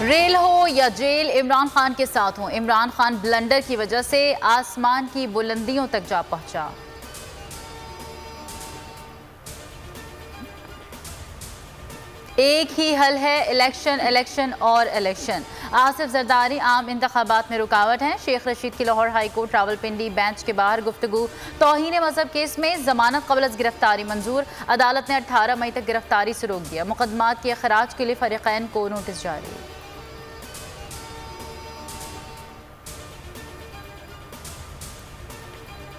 Rail हो या jail, Imran Khan के साथ हो। इमरान खान ब्लंडर की वजह से आसमान की बुलंदियों तक जा पहुंचा। एक ही हल है, इलेक्शन, इलेक्शन और इलेक्शन। आसिफ जरदारी आम इंतखाबात में रुकावट हैं। शेख रशीद की Lahore high court Rawalpindi bench के बाहर गुफ्तगू। तौहीन मजहब केस में जमानत कबल अज गिरफ्तारी मंजूर। अदालत ने 18 मई तक गिरफ्तारी से रोक दिया। मुकदमात के खराज के लिए फरीकैन को नोटिस जारी।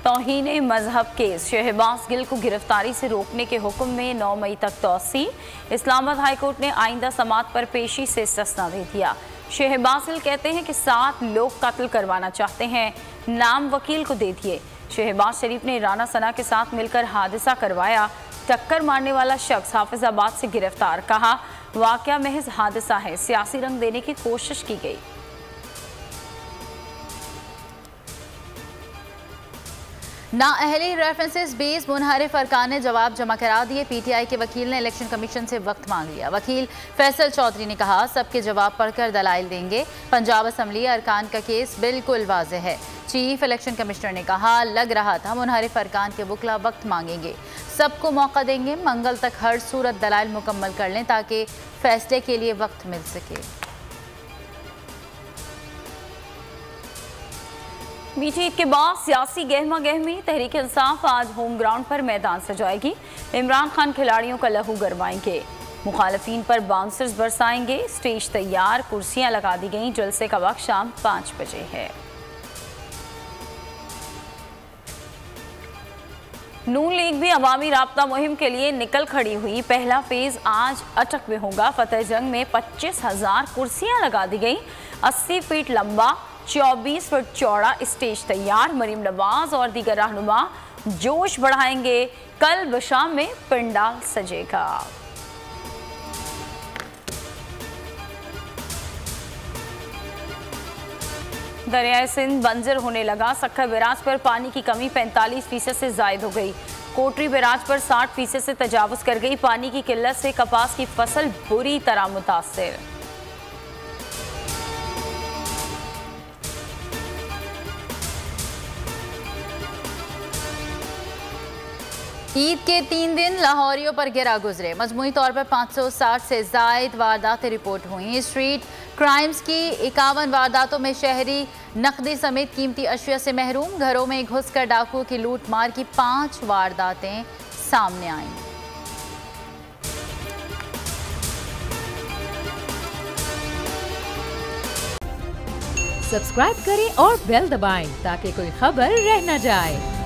तौहीन मजहब केस, शहबाज गिल को गिरफ्तारी से रोकने के हुक्म में 9 मई तक तौसी। इस्लामाबाद हाई कोर्ट ने आइंदा समात पर पेशी से इस्तिस्ना दे दिया। शहबाज गिल कहते हैं कि 7 लोग कत्ल करवाना चाहते हैं, नाम वकील को दे दिए। शहबाज शरीफ ने राना सना के साथ मिलकर हादसा करवाया। टक्कर मारने वाला शख्स हाफिजाबाद से गिरफ्तार। कहा वाकया महज हादसा है, सियासी रंग देने की कोशिश की गई। नाअहली रेफरेंसेस 20 मुनहरिफ अरकान ने जवाब जमा करा दिए। पीटीआई के वकील ने इलेक्शन कमीशन से वक्त मांग लिया। वकील फैसल चौधरी ने कहा सबके जवाब पढ़कर दलाइल देंगे। पंजाब असम्बली अरकान का केस बिल्कुल वाज़ेह है। चीफ इलेक्शन कमिश्नर ने कहा लग रहा था मुनहरिफ अरकान के वकला वक्त मांगेंगे, सबको मौका देंगे। मंगल तक हर सूरत दलाइल मुकम्मल कर लें ताकि फैसले के लिए वक्त मिल सके। मीठी ईद के बाद सियासी गहमा गहमी। तहरीक इंसाफ आज होम ग्राउंड पर मैदान सजाएगी। इमरान खान खिलाड़ियों का लहू गरमाएंगे, मुखालफीन पर बाउंसर्स बरसाएंगे। स्टेज तैयार, कुर्सियां लगा दी गई। जलसे का वक्त शाम 5 बजे है। नून लीग भी अवामी राब्ता मुहिम के लिए निकल खड़ी हुई। पहला फेज आज अटक में होगा। फतेह जंग में 25,000 कुर्सियां लगा दी गई। 80 फीट लंबा, 24 फुट चौड़ा स्टेज तैयार। मरीम नवाज और दीगर रहनुमा जोश बढ़ाएंगे। कल बशाम में पंडाल सजेगा। दरियाए सिंध बंजर होने लगा। सक्खर बैराज पर पानी की कमी 45% से जायद हो गई। कोटरी बैराज पर 60% से तजावुज कर गई। पानी की किल्लत से कपास की फसल बुरी तरह मुतासिर। ईद के 3 दिन लाहौरियों पर गिरा गुजरे। मजमूई तौर पर 560 से जायद वारदातें रिपोर्ट हुई। स्ट्रीट क्राइम्स की 51 वारदातों में शहरी नकदी समेत कीमती अशिया से महरूम। घरों में घुसकर डाकुओं की लूट मार की 5 वारदातें सामने आईं। सब्सक्राइब करें और बेल दबाएं ताकि कोई खबर रह न जाए।